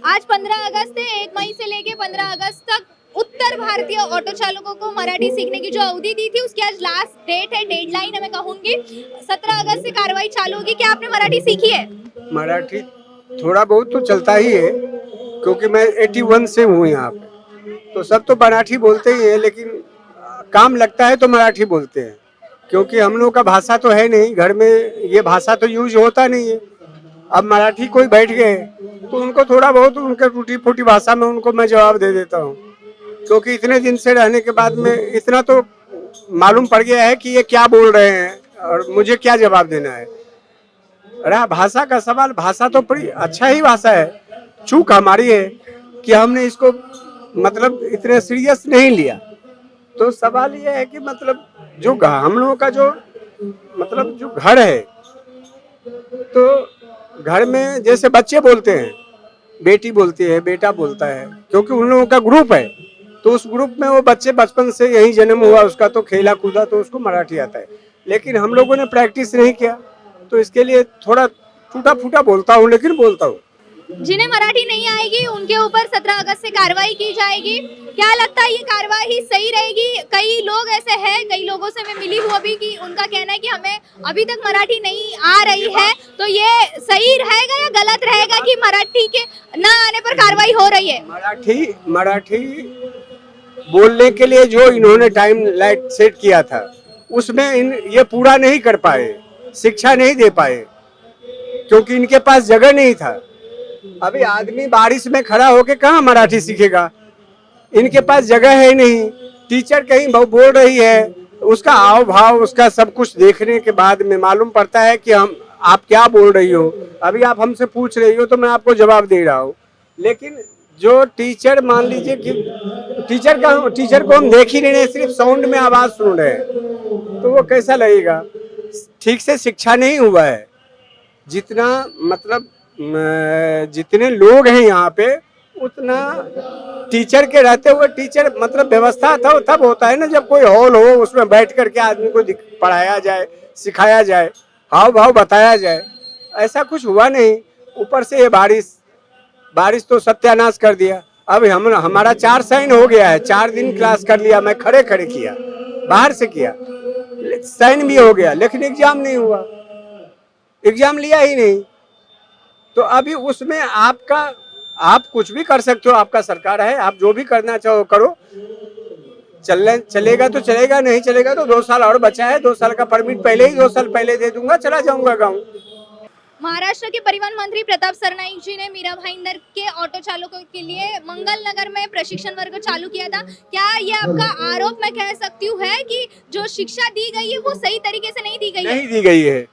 आज 15 अगस्त है। 1 मई से लेके 15 अगस्त तक उत्तर भारतीय ऑटो चालकों को मराठी सीखने की जो अवधि दी थी उसकी आज लास्ट डेट है, डेडलाइन है मैं कहूंगी। 17 अगस्त से कार्रवाई चालू होगी। क्या आपने मराठी सीखी है? मराठी थोड़ा बहुत तो चलता ही है, क्योंकि मैं 81 से हूँ यहाँ पे। तो सब तो मराठी बोलते ही है, लेकिन काम लगता है तो मराठी बोलते हैं, क्योंकि हम लोग का भाषा तो है नहीं, घर में ये भाषा तो यूज होता नहीं है। अब मराठी कोई बैठ गए तो उनको थोड़ा बहुत उनके टूटी फूटी भाषा में उनको मैं जवाब दे देता हूँ, क्योंकि इतने दिन से रहने के बाद में इतना तो मालूम पड़ गया है कि ये क्या बोल रहे हैं और मुझे क्या जवाब देना है। रहा भाषा का सवाल, भाषा तो बड़ी अच्छा ही भाषा है। चूक हमारी है कि हमने इसको मतलब इतने सीरियस नहीं लिया। तो सवाल ये है कि मतलब जो हम लोगों का जो मतलब जो घर है, तो घर में जैसे बच्चे बोलते हैं, बेटी बोलती है, बेटा बोलता है, क्योंकि उन लोगों का ग्रुप है। तो उस ग्रुप में वो बच्चे बचपन से यही जन्म हुआ उसका, तो खेला कूदा तो उसको मराठी आता है। लेकिन हम लोगों ने प्रैक्टिस नहीं किया, तो इसके लिए थोड़ा टूटा फूटा बोलता हूँ, लेकिन बोलता हूँ। जिन्हें मराठी नहीं आएगी उनके ऊपर 17 अगस्त से कार्रवाई की जाएगी। क्या लगता है ये कार्रवाई सही रहेगी? कई लोग ऐसे हैं, कई लोगों से मैं मिली हूँ अभी कि उनका कहना है कि हमें अभी तक मराठी नहीं आ रही है, तो ये सही रहेगा या गलत रहेगा कि मराठी के न आने पर कार्रवाई हो रही है? मराठी बोलने के लिए जो इन्होंने टाइम लाइट सेट किया था, उसमें ये पूरा नहीं कर पाए, शिक्षा नहीं दे पाए, क्योंकि इनके पास जगह नहीं था। अभी आदमी बारिश में खड़ा होके कहाँ मराठी सीखेगा? इनके पास जगह है नहीं। टीचर कहीं बोल रही है, उसका हाव भाव, उसका सब कुछ देखने के बाद में मालूम पड़ता है कि हम आप क्या बोल रही हो। अभी आप हमसे पूछ रही हो तो मैं आपको जवाब दे रहा हूँ, लेकिन जो टीचर, मान लीजिए कि टीचर को हम देख ही नहीं रहे, सिर्फ साउंड में आवाज सुन रहे हैं, तो वो कैसा लगेगा? ठीक से शिक्षा नहीं हुआ है। जितना मतलब जितने लोग हैं यहाँ पे, उतना टीचर के रहते हुए टीचर मतलब व्यवस्था था तब होता है ना, जब कोई हॉल हो उसमें बैठ करके आदमी को पढ़ाया जाए, सिखाया जाए, हाव भाव बताया जाए। ऐसा कुछ हुआ नहीं। ऊपर से ये बारिश बारिश तो सत्यानाश कर दिया। अब हमारा 4 साइन हो गया है, 4 दिन क्लास कर लिया, मैं खड़े खड़े किया, बाहर से किया, साइन भी हो गया, लेकिन एग्जाम नहीं हुआ, एग्जाम लिया ही नहीं। तो अभी उसमें आप कुछ भी कर सकते हो, आपका सरकार है, आप जो भी करना चाहो करो। चलेगा तो चलेगा, नहीं चलेगा तो 2 साल और बचा है, 2 साल का परमिट पहले ही 2 साल पहले दे दूंगा, चला जाऊंगा गाँव। महाराष्ट्र के परिवहन मंत्री प्रताप सरनाईक जी ने मीरा भाईंदर के ऑटो चालकों के लिए मंगल नगर में प्रशिक्षण वर्ग चालू किया था। क्या ये आपका आरोप मैं कह सकती हूँ है कि जो शिक्षा दी गई है वो सही तरीके से नहीं दी गई है? नहीं दी गई है,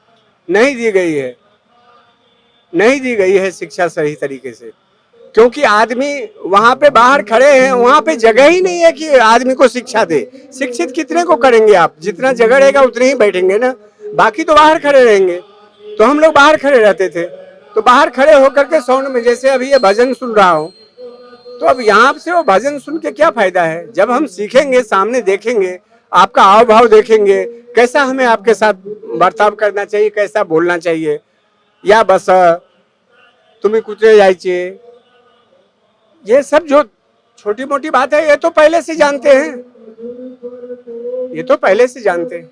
नहीं दी गई है, नहीं दी गई है शिक्षा सही तरीके से, क्योंकि आदमी वहां पे बाहर खड़े हैं, वहां पे जगह ही नहीं है कि आदमी को शिक्षा दे। शिक्षित कितने को करेंगे आप? जितना जगह रहेगा उतने ही बैठेंगे ना, बाकी तो बाहर खड़े रहेंगे। तो हम लोग बाहर खड़े रहते थे, तो बाहर खड़े होकर के साउंड में, जैसे अभी ये भजन सुन रहा हूँ, तो अब यहाँ से वो भजन सुन के क्या फायदा है? जब हम सीखेंगे, सामने देखेंगे, आपका हाव भाव देखेंगे, कैसा हमें आपके साथ बर्ताव करना चाहिए, कैसा बोलना चाहिए, या बस तुम्हें कुत्रे जायचे, ये सब जो छोटी मोटी बात है, ये तो पहले से जानते हैं, ये तो पहले से जानते हैं।